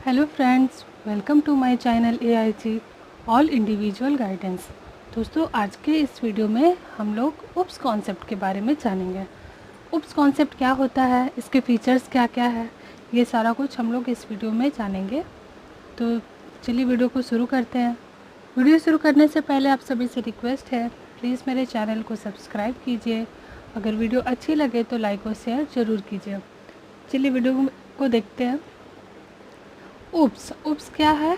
Hello friends, welcome to my channel AIG all individual guidance. दोस्तों, आज के इस वीडियो में हम लोग UPS कॉन्सेप्ट के बारे में जानेंगे। UPS कॉन्सेप्ट क्या होता है, इसके फीचर्स क्या क्या है, ये सारा कुछ हम लोग इस वीडियो में जानेंगे। तो चलिए वीडियो को शुरू करते हैं। वीडियो शुरू करने से पहले आप सभी से रिक्वेस्ट है, प्लीज़ मेरे चैनल को सब्सक्राइब कीजिए। अगर वीडियो अच्छी लगे तो लाइक और शेयर ज़रूर कीजिए। चलिए वीडियो को देखते हैं। UPS क्या है,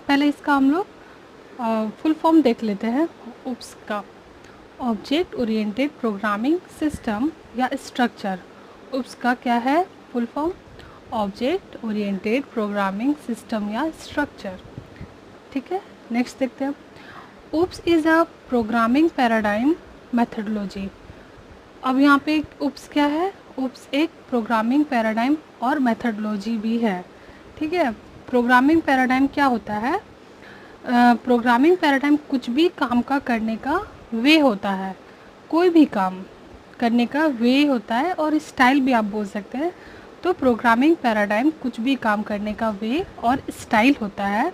पहले इसका हम लोग फुल फॉर्म देख लेते हैं। UPS का ऑब्जेक्ट ओरिएंटेड प्रोग्रामिंग सिस्टम या स्ट्रक्चर। UPS का क्या है full form? Object oriented programming system या स्ट्रक्चर। ठीक है, नेक्स्ट देखते हैं। UPS is a programming paradigm methodology. अब यहाँ पे UPS क्या है? UPS एक प्रोग्रामिंग पैराडाइम और मेथडोलॉजी भी है। ठीक है, प्रोग्रामिंग पैराडाइम क्या होता है? प्रोग्रामिंग पैराडाइम कुछ भी काम का करने का वे होता है। कोई भी काम करने का वे होता है और स्टाइल भी आप बोल सकते हैं। तो प्रोग्रामिंग पैराडाइम कुछ भी काम करने का वे और स्टाइल होता है।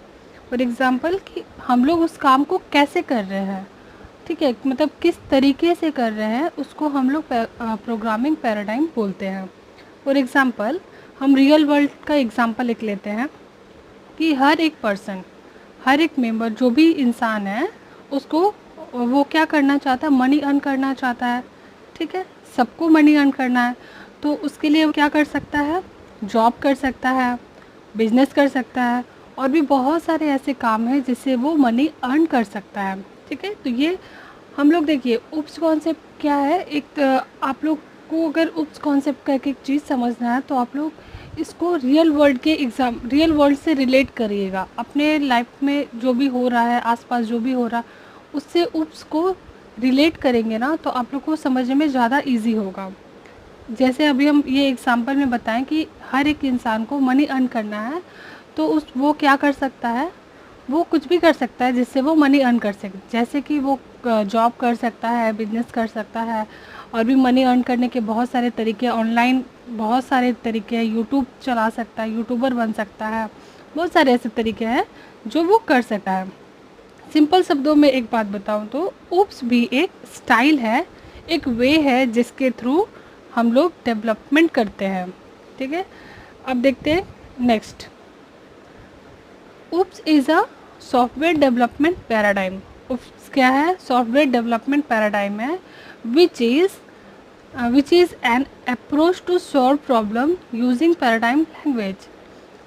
फॉर एग्ज़ाम्पल कि हम लोग उस काम को कैसे कर रहे हैं, ठीक है, मतलब किस तरीके से कर रहे हैं, उसको हम लोग प्रोग्रामिंग पैराडाइम बोलते हैं। फॉर एग्ज़ाम्पल हम रियल वर्ल्ड का एग्ज़ाम्पल लिख लेते हैं कि हर एक पर्सन, हर एक मेंबर, जो भी इंसान है, उसको वो क्या करना चाहता है? मनी अर्न करना चाहता है। ठीक है, सबको मनी अर्न करना है, तो उसके लिए वो क्या कर सकता है? जॉब कर सकता है, बिजनेस कर सकता है, और भी बहुत सारे ऐसे काम हैं जिससे वो मनी अर्न कर सकता है। ठीक है, तो ये हम लोग देखिए UPS कॉन्सेप्ट क्या है। एक आप लोग को अगर UPS कॉन्सेप्ट का एक चीज़ समझना है तो आप लोग इसको रियल वर्ल्ड से रिलेट करिएगा। अपने लाइफ में जो भी हो रहा है, आसपास जो भी हो रहा, उससे UPS को रिलेट करेंगे ना, तो आप लोग को समझने में ज़्यादा इजी होगा। जैसे अभी हम ये एग्जांपल में बताएं कि हर एक इंसान को मनी अर्न करना है, तो वो क्या कर सकता है? वो कुछ भी कर सकता है जिससे वो मनी अर्न कर सके। जैसे कि वो जॉब कर सकता है, बिजनेस कर सकता है, और भी मनी अर्न करने के बहुत सारे तरीके, ऑनलाइन बहुत सारे तरीके हैं। यूट्यूब चला सकता है, यूट्यूबर बन सकता है, बहुत सारे ऐसे तरीके हैं जो वो कर सकता है। सिंपल शब्दों में एक बात बताऊं तो UPS भी एक स्टाइल है, एक वे है जिसके थ्रू हम लोग डेवलपमेंट करते हैं। ठीक है, अब देखते हैं next. UPS is a software development paradigm. UPS क्या है? सॉफ्टवेयर डेवलपमेंट पैराडाइम है, which is an approach to solve problem using paradigm language.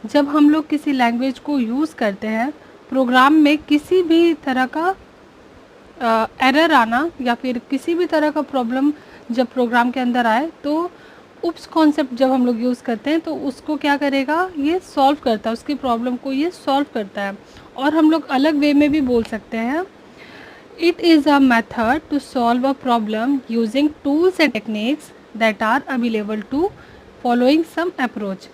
जब हम लोग किसी लैंग्वेज को यूज़ करते हैं, प्रोग्राम में किसी भी तरह का एरर आना या फिर किसी भी तरह का प्रॉब्लम जब प्रोग्राम के अंदर आए, तो UPS कॉन्सेप्ट जब हम लोग यूज़ करते हैं तो उसको क्या करेगा? ये सॉल्व करता है, उसकी प्रॉब्लम को ये सॉल्व करता है। और हम लोग अलग वे में भी बोल सकते हैं, it is a method to solve a problem using tools and techniques that are available to following some approach.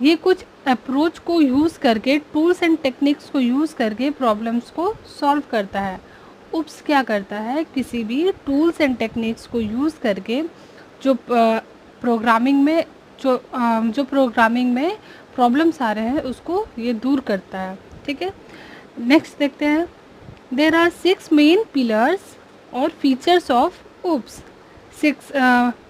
ये कुछ अप्रोच को यूज़ करके, टूल्स एंड टेक्निक्स को यूज़ करके प्रॉब्लम्स को सॉल्व करता है। UPS क्या करता है? किसी भी टूल्स एंड टेक्निक्स को यूज़ करके जो प्रोग्रामिंग में प्रॉब्लम्स आ रहे हैं उसको ये दूर करता है। ठीक है, नेक्स्ट देखते हैं। देर आर 6 मेन पिलर्स और फीचर्स ऑफ UPS। 6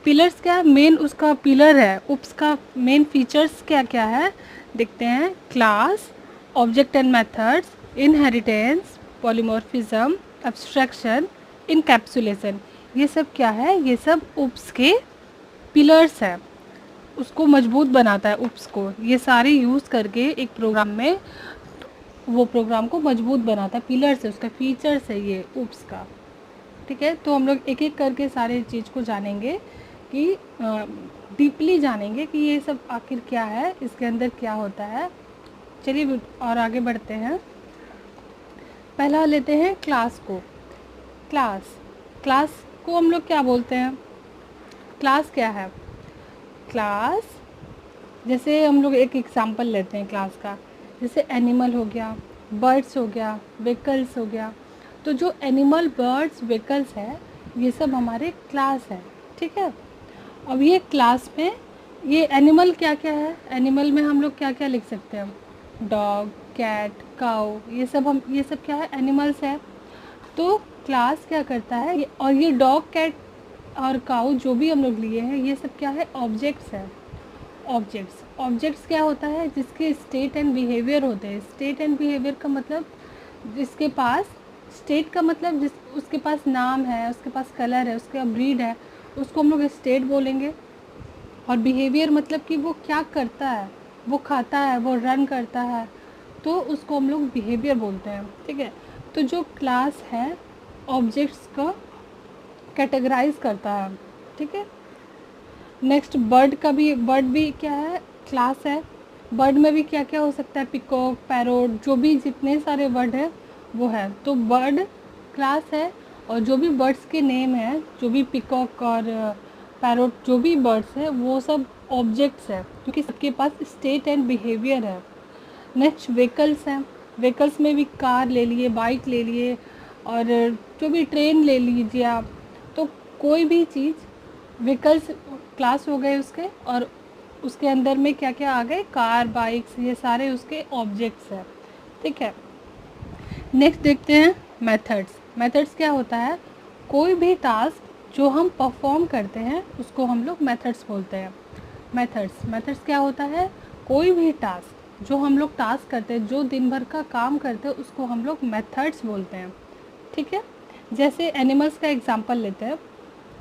पिलर्स क्या है? मेन उसका पिलर है। UPS का मेन फीचर्स क्या क्या है देखते हैं। Class, object and methods, inheritance, polymorphism, abstraction, encapsulation. ये सब क्या है? ये सब UPS के पिलर्स है, उसको मजबूत बनाता है UPS को। ये सारे यूज़ करके एक प्रोग्राम में वो प्रोग्राम को मजबूत बनाता है। पिलर्स है, उसका फीचर्स है ये UPS का। ठीक है, तो हम लोग एक एक करके सारे चीज़ को जानेंगे कि डीपली जानेंगे कि ये सब आखिर क्या है, इसके अंदर क्या होता है। चलिए और आगे बढ़ते हैं। पहला लेते हैं क्लास को। क्लास को हम लोग क्या बोलते हैं? क्लास क्या है? क्लास, जैसे हम लोग एक एग्जांपल लेते हैं क्लास का, जैसे एनिमल हो गया, बर्ड्स हो गया, व्हीकल्स हो गया। तो जो एनिमल, बर्ड्स, व्हीकल्स है, ये सब हमारे क्लास है। ठीक है, अब ये क्लास में ये एनिमल क्या क्या है? एनिमल में हम लोग क्या क्या लिख सकते हैं? डॉग, कैट, काऊ, ये सब क्या है, एनिमल्स है। तो क्लास क्या करता है, और ये डॉग, कैट और काऊ जो भी हम लोग लिए हैं, ये सब क्या है, ऑब्जेक्ट्स है। ऑब्जेक्ट्स क्या होता है, जिसके स्टेट एंड बिहेवियर होते हैं। स्टेट एंड बिहेवियर का मतलब जिसके पास, स्टेट का मतलब जिस उसके पास नाम है, उसके पास कलर है, उसका ब्रीड है, उसको हम लोग स्टेट बोलेंगे। और बिहेवियर मतलब कि वो क्या करता है, वो खाता है, वो रन करता है, तो उसको हम लोग बिहेवियर बोलते हैं। ठीक है। तो जो क्लास है ऑब्जेक्ट्स को कैटेगराइज करता है। ठीक है। नेक्स्ट बर्ड भी क्या है, क्लास है। बर्ड में भी क्या क्या हो सकता है, पिकॉक, पैरोट, जो भी जितने सारे बर्ड है वो है। तो बर्ड क्लास है, और जो भी बर्ड्स के नेम है, जो भी पिकॉक और पैरोट जो भी बर्ड्स है, वो सब ऑब्जेक्ट्स है, क्योंकि सबके पास स्टेट एंड बिहेवियर है। नेक्स्ट व्हीकल्स हैं। व्हीकल्स में भी कार ले लिए, बाइक ले लिए, और जो भी ट्रेन ले लीजिए आप। तो कोई भी चीज़, व्हीकल्स क्लास हो गए उसके, और उसके अंदर में क्या क्या आ गए, कार, बाइक्स, ये सारे उसके ऑब्जेक्ट्स हैं। ठीक है। नेक्स्ट देखते हैं मेथड्स। मेथड्स क्या होता है, कोई भी टास्क जो हम परफॉर्म करते हैं उसको हम लोग मेथड्स बोलते हैं। मेथड्स क्या होता है, कोई भी टास्क जो हम लोग टास्क करते हैं, जो दिन भर का काम करते हैं, उसको हम लोग मेथड्स बोलते हैं। ठीक है। जैसे एनिमल्स का एग्जांपल लेते हैं।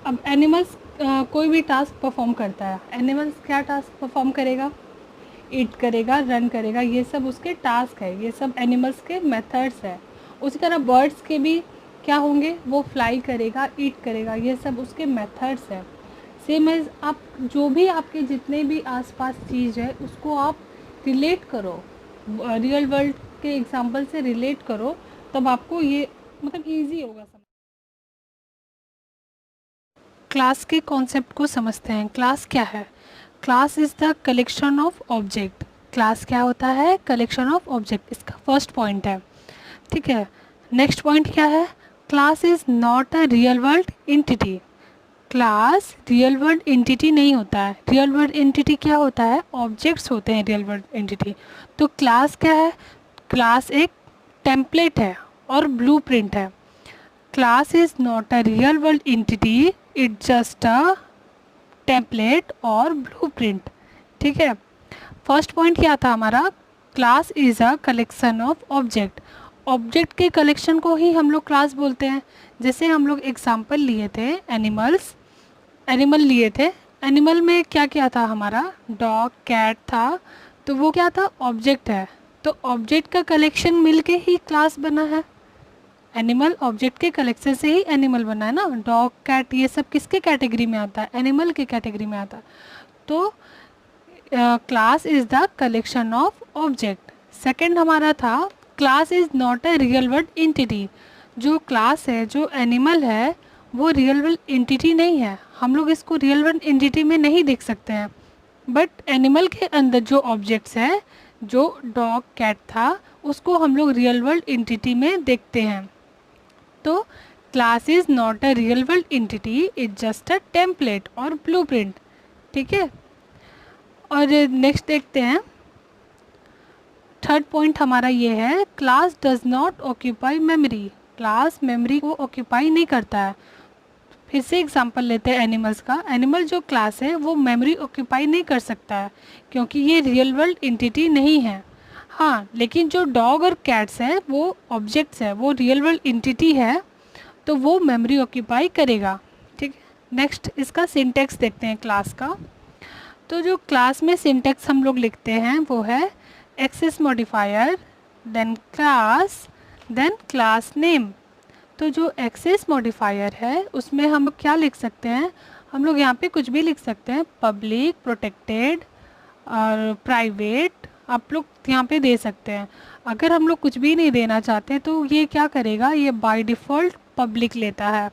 अब एनिमल्स कोई भी टास्क परफॉर्म करता है। एनिमल्स क्या टास्क परफॉर्म करेगा, ईट करेगा, रन करेगा, ये सब उसके टास्क है, ये सब एनिमल्स के मेथड्स है। उसी तरह बर्ड्स के भी क्या होंगे, वो फ्लाई करेगा, ईट करेगा, ये सब उसके मेथड्स है। सेम एज आप जो भी आपके जितने भी आसपास चीज़ है उसको आप रिलेट करो, रियल वर्ल्ड के एग्जांपल से रिलेट करो, तब आपको ये मतलब इजी होगा समझ। क्लास के कॉन्सेप्ट को समझते हैं। क्लास क्या है, class is the collection of object. Class क्या होता है, कलेक्शन ऑफ ऑब्जेक्ट, इसका फर्स्ट पॉइंट है। ठीक है। नेक्स्ट पॉइंट क्या है, class is not a real world entity. Class real world entity नहीं होता है। रियल वर्ल्ड एंटिटी क्या होता है, ऑब्जेक्ट्स होते हैं रियल वर्ल्ड एंटिटी। तो क्लास क्या है, क्लास एक टेम्पलेट है और ब्लूप्रिंट है। Class is not a real world entity, it just a template और ब्लूप्रिंट। ठीक है। फर्स्ट पॉइंट क्या था हमारा, class is a collection of object. Object के कलेक्शन को ही हम लोग क्लास बोलते हैं। जैसे हम लोग एग्जाम्पल लिए थे, एनिमल लिए थे। एनिमल में क्या क्या था हमारा, डॉग, कैट था, तो वो क्या था, ऑब्जेक्ट है। तो ऑब्जेक्ट का कलेक्शन मिलके ही क्लास बना है। एनिमल ऑब्जेक्ट के कलेक्शन से ही एनिमल बना है ना। डॉग, कैट, ये सब किसके कैटेगरी में आता है, एनिमल के कैटेगरी में आता है। तो class is the collection of object. Second हमारा था, class is not a real world entity. जो क्लास है, जो एनिमल है, वो रियल वर्ल्ड एंटिटी नहीं है। हम लोग इसको रियल वर्ल्ड एंटिटी में नहीं देख सकते हैं, बट एनिमल के अंदर जो ऑब्जेक्ट्स है, जो डॉग, कैट था, उसको हम लोग रियल वर्ल्ड एंटिटी में देखते हैं। तो class is not a real world entity, is just a template और ब्लूप्रिंट। ठीक है। और नेक्स्ट देखते हैं, थर्ड पॉइंट हमारा ये है, class does not occupy memory. Class memory को ऑक्यूपाई नहीं करता है। फिर से एग्जांपल लेते हैं एनिमल्स का। एनिमल जो क्लास है वो मेमोरी ऑक्यूपाई नहीं कर सकता है, क्योंकि ये रियल वर्ल्ड एंटिटी नहीं है। हाँ, लेकिन जो डॉग और कैट्स है वो ऑब्जेक्ट्स है, वो रियल वर्ल्ड एंटिटी है, तो वो मेमोरी ऑक्यूपाई करेगा। ठीक है। नेक्स्ट इसका सिंटेक्स देखते हैं क्लास का। तो जो क्लास में सिंटेक्स हम लोग लिखते हैं वो है access modifier, then class name. तो जो एक्सेस मॉडिफायर है उसमें हम क्या लिख सकते हैं, हम लोग यहाँ पे कुछ भी लिख सकते हैं, पब्लिक, प्रोटेक्टेड और प्राइवेट, आप लोग यहाँ पे दे सकते हैं। अगर हम लोग कुछ भी नहीं देना चाहते तो ये क्या करेगा, ये बाय डिफ़ॉल्ट पब्लिक लेता है।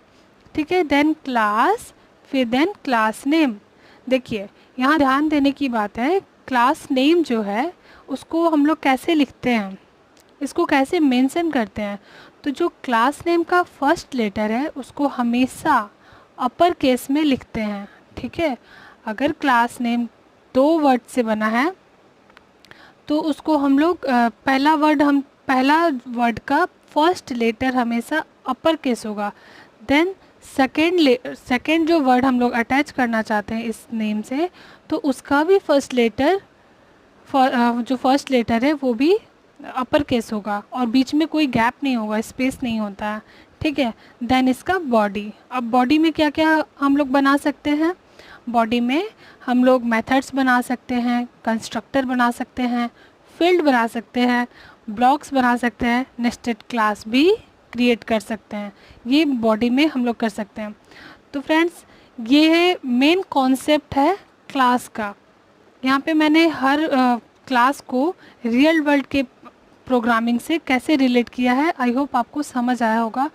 ठीक है। देन क्लास, फिर देन क्लास नेम। देखिए यहाँ ध्यान देने की बात है, क्लास नेम जो है उसको हम लोग कैसे लिखते हैं, इसको कैसे मेंशन करते हैं। तो जो क्लास नेम का फर्स्ट लेटर है उसको हमेशा अपर केस में लिखते हैं। ठीक है। अगर क्लास नेम 2 वर्ड से बना है तो उसको हम लोग पहला वर्ड का फर्स्ट लेटर हमेशा अपर केस होगा। देन सेकेंड जो वर्ड हम लोग अटैच करना चाहते हैं इस नेम से, तो उसका भी जो फर्स्ट लेटर है वो भी अपर केस होगा और बीच में कोई गैप नहीं होगा, स्पेस नहीं होता है, ठीक है। देन इसका बॉडी। अब बॉडी में क्या क्या हम लोग बना सकते हैं? बॉडी में हम लोग मेथड्स बना सकते हैं, कंस्ट्रक्टर बना सकते हैं, फील्ड बना सकते हैं, ब्लॉक्स बना सकते हैं, नेस्टेड क्लास भी क्रिएट कर सकते हैं। ये बॉडी में हम लोग कर सकते हैं। तो फ्रेंड्स, ये मेन कॉन्सेप्ट है क्लास का। यहाँ पे मैंने हर क्लास को रियल वर्ल्ड के प्रोग्रामिंग से कैसे रिलेट किया है। आई होप आपको समझ आया होगा।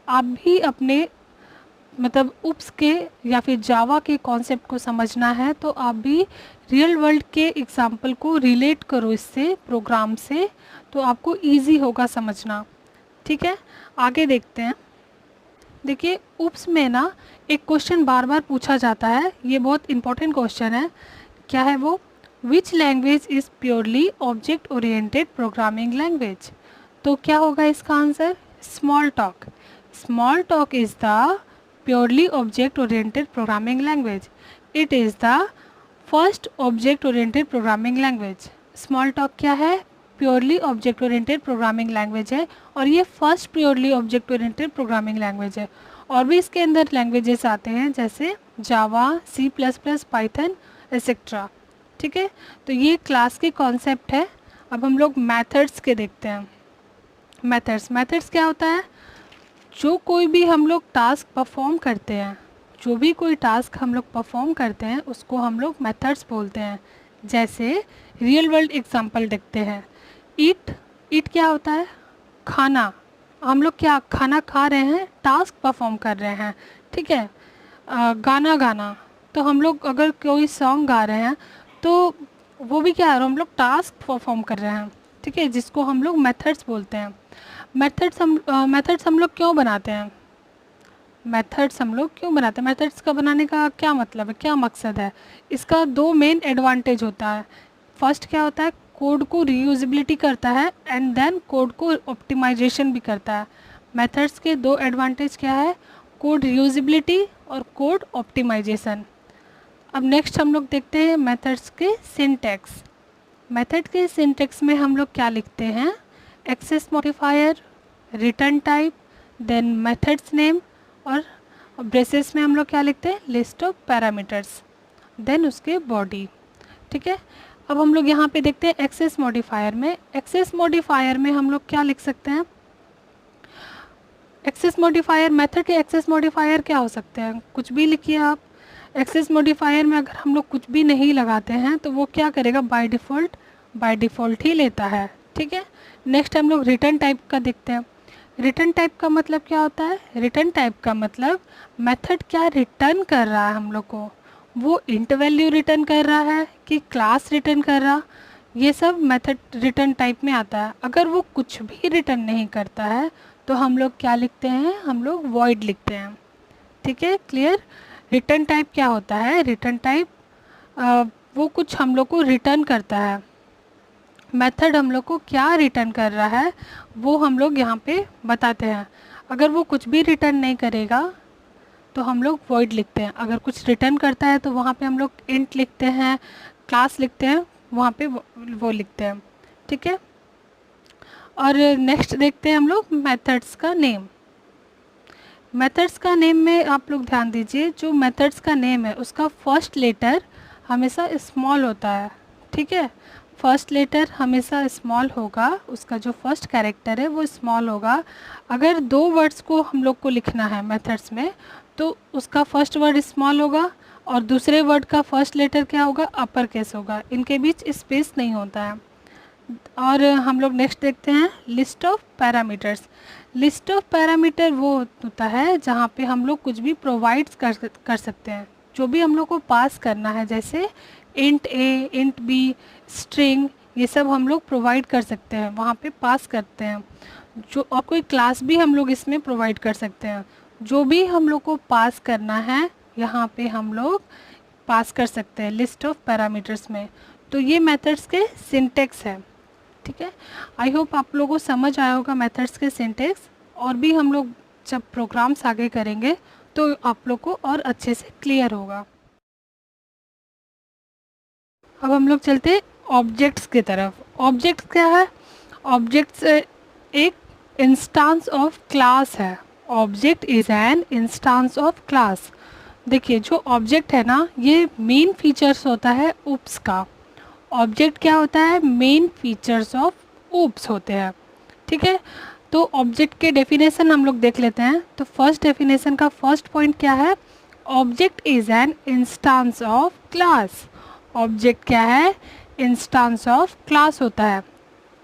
आप भी अपने मतलब उप्स के या फिर जावा के कॉन्सेप्ट को समझना है तो आप भी रियल वर्ल्ड के एग्जाम्पल को रिलेट करो इससे, प्रोग्राम से, तो आपको इजी होगा समझना, ठीक है। आगे देखते हैं। देखिए, उप्स में ना एक क्वेश्चन बार बार पूछा जाता है, ये बहुत इंपॉर्टेंट क्वेश्चन है। क्या है वो? Which language is purely object oriented programming language? तो क्या होगा इसका answer? Small talk. Small talk is the purely object oriented programming language. It is the first object oriented programming language. small talk क्या है? purely object oriented programming language है और ये first purely object oriented programming language है। और भी इसके अंदर लैंग्वेजेस आते हैं जैसे जावा, C++, पाइथन एक्सेट्रा, ठीक है। तो ये क्लास के कॉन्सेप्ट है। अब हम लोग मेथड्स के देखते हैं। मेथड्स क्या होता है? जो कोई भी हम लोग टास्क परफॉर्म करते हैं, जो भी कोई टास्क हम लोग परफॉर्म करते हैं उसको हम लोग मेथड्स बोलते हैं। जैसे रियल वर्ल्ड एग्जांपल देखते हैं। ईट क्या होता है? खाना। हम लोग क्या खाना खा रहे हैं? टास्क परफॉर्म कर रहे हैं, ठीक है। गाना, तो हम लोग अगर कोई सॉन्ग गा रहे हैं तो वो भी क्या है? हम लोग टास्क परफॉर्म कर रहे हैं, ठीक है, जिसको हम लोग मेथड्स बोलते हैं। मेथड्स हम लोग क्यों बनाते हैं? मेथड्स का बनाने का क्या मतलब है, क्या मकसद है? इसका दो मेन एडवांटेज होता है। फर्स्ट क्या होता है? कोड को रीयूजेबिलिटी करता है एंड देन कोड को ऑप्टिमाइजेशन भी करता है। मेथड्स के दो एडवांटेज क्या है? कोड रीयूजेबिलिटी और कोड ऑप्टिमाइजेशन। अब नेक्स्ट हम लोग देखते हैं मेथड्स के सिंटैक्स। मेथड के सिंटैक्स में हम लोग क्या लिखते हैं? Access modifier, return type, then methods name, और ब्रेसेस में हम लोग क्या लिखते हैं? लिस्ट ऑफ पैरामीटर्स, देन उसके बॉडी, ठीक है। अब हम लोग यहाँ पे देखते हैं एक्सेस मॉडिफायर में। एक्सेस मॉडिफायर में हम लोग क्या लिख सकते हैं? एक्सेस मॉडिफायर, मेथड के एक्सेस मॉडिफायर क्या हो सकते हैं? कुछ भी लिखिए आप। एक्सेस मॉडिफायर में अगर हम लोग कुछ भी नहीं लगाते हैं तो वो क्या करेगा? बाय डिफ़ॉल्ट ही लेता है, ठीक है। नेक्स्ट हम लोग रिटर्न टाइप का देखते हैं। रिटर्न टाइप का मतलब क्या होता है? रिटर्न टाइप का मतलब मेथड क्या रिटर्न कर रहा है हम लोग को, वो इंट वैल्यू रिटर्न कर रहा है कि क्लास रिटर्न कर रहा, ये सब मेथड रिटर्न टाइप में आता है। अगर वो कुछ भी रिटर्न नहीं करता है तो हम लोग क्या लिखते हैं? हम लोग वॉइड लिखते हैं, ठीक है, क्लियर। रिटर्न टाइप क्या होता है? रिटर्न टाइप वो कुछ हम लोग को रिटर्न करता है। मेथड हम लोग को क्या रिटर्न कर रहा है वो हम लोग यहाँ पे बताते हैं। अगर वो कुछ भी रिटर्न नहीं करेगा तो हम लोग वॉइड लिखते हैं। अगर कुछ रिटर्न करता है तो वहाँ पे हम लोग इंट लिखते हैं, क्लास लिखते हैं, वहाँ पे वो लिखते हैं, ठीक है। और नेक्स्ट देखते हैं हम लोग मेथड्स का नेम। मेथड्स का नेम में आप लोग ध्यान दीजिए, जो मेथड्स का नेम है उसका फर्स्ट लेटर हमेशा स्मॉल होता है, ठीक है। फर्स्ट लेटर हमेशा स्मॉल होगा, उसका जो फर्स्ट कैरेक्टर है वो स्मॉल होगा। अगर दो वर्ड्स को हम लोग को लिखना है मेथड्स में तो उसका फर्स्ट वर्ड स्मॉल होगा और दूसरे वर्ड का फर्स्ट लेटर क्या होगा? अपर केस होगा। इनके बीच स्पेस नहीं होता है। और हम लोग नेक्स्ट देखते हैं list of parameters. List of parameter वो होता है जहाँ पे हम लोग कुछ भी प्रोवाइड कर सकते हैं, जो भी हम लोग को पास करना है, जैसे इंट ए, इंट बी, स्ट्रिंग, ये सब हम लोग प्रोवाइड कर सकते हैं, वहाँ पे पास करते हैं। जो और कोई क्लास भी हम लोग इसमें प्रोवाइड कर सकते हैं। जो भी हम लोग को पास करना है यहाँ पे हम लोग पास कर सकते हैं लिस्ट ऑफ पैरामीटर्स में। तो ये मेथड्स के सिंटेक्स है। ठीक है। आई होप आप लोगों को समझ आया होगा मेथड्स के सिंटेक्स, और भी हम लोग जब प्रोग्राम्स आगे करेंगे तो आप लोग को और अच्छे से क्लियर होगा। अब हम लोग चलते ऑब्जेक्ट्स की तरफ। ऑब्जेक्ट्स क्या है? ऑब्जेक्ट्स एक इंस्टांस ऑफ क्लास है। Object is an instance of class. देखिए जो ऑब्जेक्ट है ना, ये मेन फीचर्स होता है उप्स का। ऑब्जेक्ट क्या होता है? मेन फीचर्स ऑफ उप्स होते हैं, ठीक है। तो ऑब्जेक्ट के डेफिनेशन हम लोग देख लेते हैं। तो फर्स्ट डेफिनेशन का फर्स्ट पॉइंट क्या है? Object is an instance of class. Object क्या है? इंस्टांस ऑफ क्लास होता है।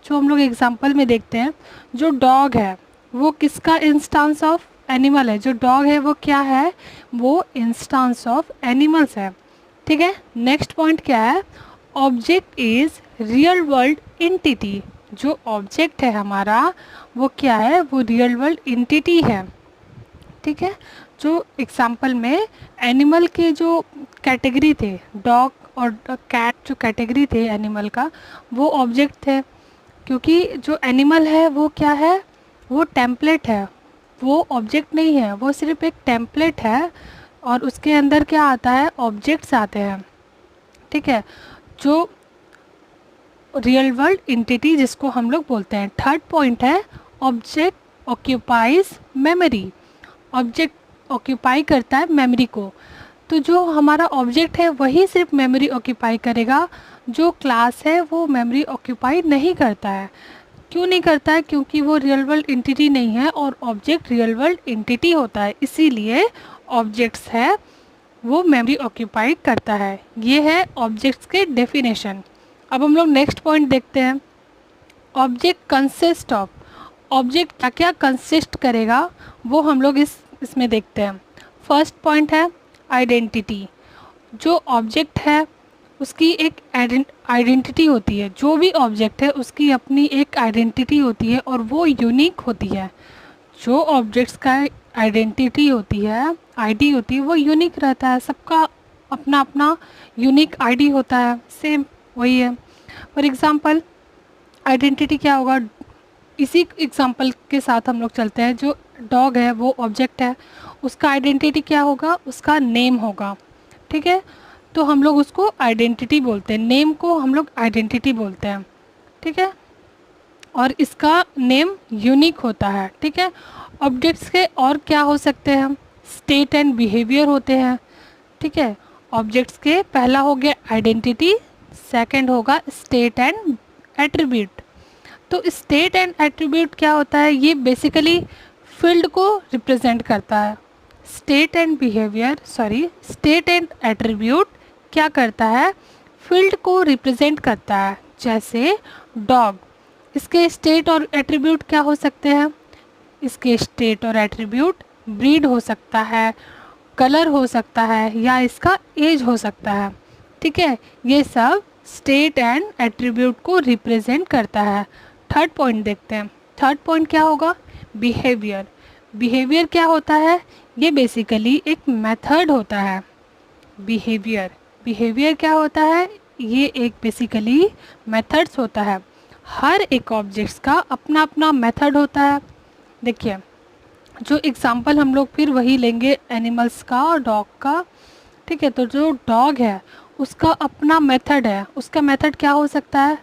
जो हम लोग एग्जांपल में देखते हैं, जो डॉग है वो किसका इंस्टांस ऑफ एनिमल है? जो डॉग है वो क्या है? वो इंस्टांस ऑफ एनिमल्स है, ठीक है। नेक्स्ट पॉइंट क्या है? Object is real world entity. जो ऑब्जेक्ट है हमारा वो क्या है? वो रियल वर्ल्ड एंटिटी है, ठीक है। जो एग्जांपल में एनिमल के जो कैटेगरी थे, डॉग और कैट, जो कैटेगरी थे एनिमल का, वो ऑब्जेक्ट थे। क्योंकि जो एनिमल है वो क्या है? वो टेम्पलेट है, वो ऑब्जेक्ट नहीं है, वो सिर्फ एक टेम्पलेट है, और उसके अंदर क्या आता है? ऑब्जेक्ट्स आते हैं, ठीक है। जो रियल वर्ल्ड एंटिटी जिसको हम लोग बोलते हैं। थर्ड पॉइंट है object occupies memory. Object occupy करता है मेमोरी को। तो जो हमारा ऑब्जेक्ट है वही सिर्फ मेमोरी ऑक्यूपाई करेगा, जो क्लास है वो मेमोरी ऑक्यूपाई नहीं करता है। क्यों नहीं करता है? क्योंकि वो रियल वर्ल्ड एंटिटी नहीं है, और ऑब्जेक्ट रियल वर्ल्ड एंटिटी होता है, इसीलिए ऑब्जेक्ट्स है वो मेमोरी ऑक्यूपाई करता है। ये है ऑब्जेक्ट्स के डेफिनेशन। अब हम लोग नेक्स्ट पॉइंट देखते हैं। Object consist of. ऑब्जेक्ट क्या क्या कंसिस्ट करेगा वो हम लोग इसमें देखते हैं। फर्स्ट पॉइंट है आइडेंटिटी। जो ऑब्जेक्ट है उसकी एक आइडेंटिटी होती है। जो भी ऑब्जेक्ट है उसकी अपनी एक आइडेंटिटी होती है, और वो यूनिक होती है। जो ऑब्जेक्ट्स का आइडेंटिटी होती है, आईडी होती है, वो यूनिक रहता है। सबका अपना अपना यूनिक आईडी होता है, सेम वही है। फॉर एग्ज़ाम्पल आइडेंटिटी क्या होगा? इसी एग्जांपल के साथ हम लोग चलते हैं। जो डॉग है वो ऑब्जेक्ट है, उसका आइडेंटिटी क्या होगा? उसका नेम होगा, ठीक है। तो हम लोग उसको आइडेंटिटी बोलते हैं, नेम को हम लोग आइडेंटिटी बोलते हैं, ठीक है। और इसका नेम यूनिक होता है, ठीक है। ऑब्जेक्ट्स के और क्या हो सकते हैं? स्टेट एंड बिहेवियर होते हैं, ठीक है। ऑब्जेक्ट्स के पहला हो गया आइडेंटिटी, सेकंड होगा स्टेट एंड एट्रीब्यूट। तो स्टेट एंड एट्रीब्यूट क्या होता है? ये बेसिकली फील्ड को रिप्रेजेंट करता है। State and behaviour, sorry, state and attribute क्या करता है? फील्ड को रिप्रेजेंट करता है। जैसे डॉग, इसके स्टेट और एट्रीब्यूट क्या हो सकते हैं? इसके स्टेट और एट्रीब्यूट ब्रीड हो सकता है, कलर हो सकता है, या इसका एज हो सकता है, ठीक है। ये सब स्टेट एंड एट्रीब्यूट को रिप्रेजेंट करता है। थर्ड पॉइंट देखते हैं। थर्ड पॉइंट क्या होगा? बिहेवियर। बिहेवियर क्या होता है? ये बेसिकली एक मेथड होता है। बिहेवियर, बिहेवियर क्या होता है? ये एक बेसिकली मेथड्स होता है। हर एक ऑब्जेक्ट्स का अपना अपना मेथड होता है। देखिए जो एग्जांपल हम लोग फिर वही लेंगे एनिमल्स का और डॉग का, ठीक है। तो जो डॉग है उसका अपना मेथड है। उसका मेथड क्या हो सकता है?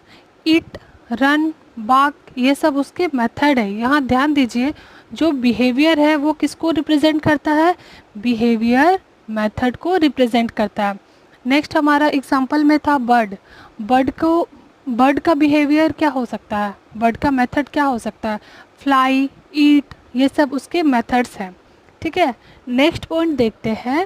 ईट, रन, बाक, ये सब उसके मेथड है। यहाँ ध्यान दीजिए, जो बिहेवियर है वो किसको रिप्रेजेंट करता है? बिहेवियर मेथड को रिप्रेजेंट करता है। नेक्स्ट हमारा एग्जांपल में था बर्ड। बर्ड का बिहेवियर क्या हो सकता है? बर्ड का मेथड क्या हो सकता है? फ्लाई, ईट, ये सब उसके मेथड्स हैं, ठीक है। नेक्स्ट पॉइंट देखते हैं,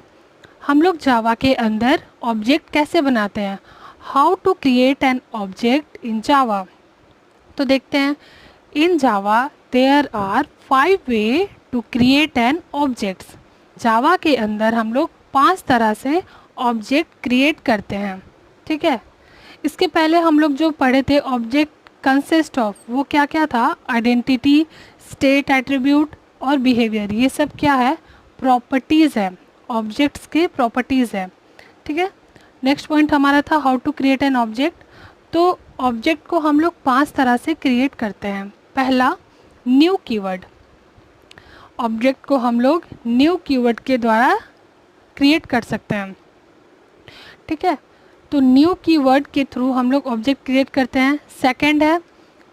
हम लोग जावा के अंदर ऑब्जेक्ट कैसे बनाते हैं। How to create an object in Java. तो देखते हैं, in Java there are 5 way to create an objects. Java के अंदर हम लोग 5 तरह से ऑब्जेक्ट क्रिएट करते हैं, ठीक है। इसके पहले हम लोग जो पढ़े थे ऑब्जेक्ट कंसिस्ट ऑफ, वो क्या क्या था? आइडेंटिटी, स्टेट, एट्रीब्यूट और बिहेवियर। ये सब क्या है? प्रॉपर्टीज़ है, ऑब्जेक्ट्स के प्रॉपर्टीज़ है, ठीक है। नेक्स्ट पॉइंट हमारा था how to create an object. तो ऑब्जेक्ट को हम लोग 5 तरह से क्रिएट करते हैं। पहला, न्यू कीवर्ड। ऑब्जेक्ट को हम लोग न्यू कीवर्ड के द्वारा क्रिएट कर सकते हैं, ठीक है। तो न्यू कीवर्ड के थ्रू हम लोग ऑब्जेक्ट क्रिएट करते हैं। सेकंड है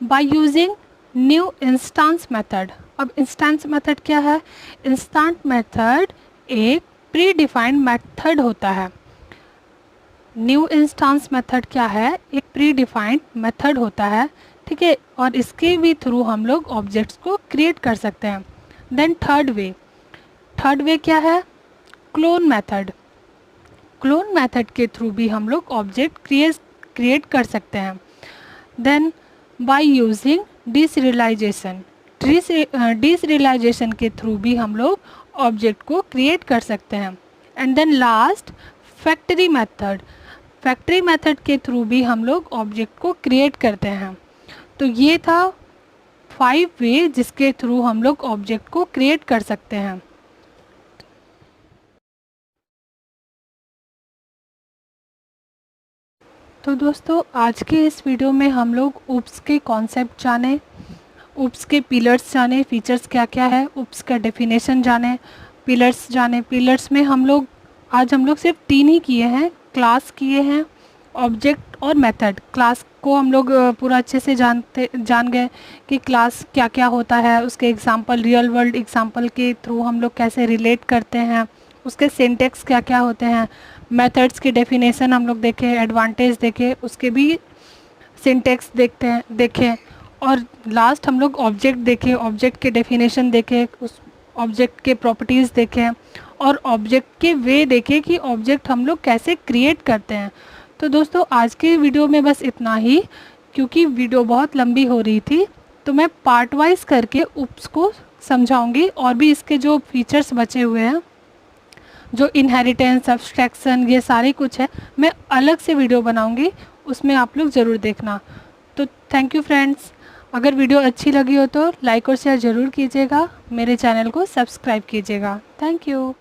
by using new instance method. अब इंस्टेंस मेथड क्या है? इंस्टेंस मेथड एक प्री डिफाइंड मेथड होता है। न्यू इंस्टेंस मेथड क्या है? एक प्री डिफाइंड मेथड होता है, ठीक है। और इसके भी थ्रू हम लोग ऑब्जेक्ट्स को क्रिएट कर सकते हैं। देन थर्ड वे क्या है? Clone method. क्लोन मेथड के थ्रू भी हम लोग ऑब्जेक्ट क्रिएट कर सकते हैं। Then by using deserialization. Deserialization के थ्रू भी हम लोग ऑब्जेक्ट को क्रिएट कर सकते हैं। And then last, factory method. Factory method के थ्रू भी हम लोग ऑब्जेक्ट को क्रिएट करते हैं। तो ये था 5 वे जिसके थ्रू हम लोग ऑब्जेक्ट को क्रिएट कर सकते हैं। तो दोस्तों, आज के इस वीडियो में हम लोग उप्स के कॉन्सेप्ट जाने, उप्स के पिलर्स जाने, फीचर्स क्या क्या है, उप्स का डेफिनेशन जाने, पिलर्स जाने। पिलर्स में हम लोग सिर्फ 3 ही किए हैं। क्लास किए हैं, ऑब्जेक्ट और मेथड। क्लास को हम लोग पूरा अच्छे से जान गए कि क्लास क्या क्या होता है, उसके एग्जांपल, रियल वर्ल्ड एग्जांपल के थ्रू हम लोग कैसे रिलेट करते हैं, उसके सिंटेक्स क्या क्या होते हैं। मेथड्स की डेफिनेशन हम लोग देखें, एडवांटेज देखें, उसके भी सिंटेक्स देखें। और लास्ट हम लोग ऑब्जेक्ट देखें, ऑब्जेक्ट के डेफिनेशन देखें, उस ऑब्जेक्ट के प्रॉपर्टीज़ देखें और ऑब्जेक्ट के वे देखें कि ऑब्जेक्ट हम लोग कैसे क्रिएट करते हैं। तो दोस्तों, आज के वीडियो में बस इतना ही, क्योंकि वीडियो बहुत लंबी हो रही थी। तो मैं पार्ट वाइज करके उप्स को समझाऊंगी और भी इसके जो फीचर्स बचे हुए हैं, जो इनहेरिटेंस, एब्स्ट्रैक्शन, ये सारे कुछ है, मैं अलग से वीडियो बनाऊंगी, उसमें आप लोग ज़रूर देखना। तो थैंक यू फ्रेंड्स। अगर वीडियो अच्छी लगी हो तो लाइक और शेयर ज़रूर कीजिएगा, मेरे चैनल को सब्सक्राइब कीजिएगा। Thank you.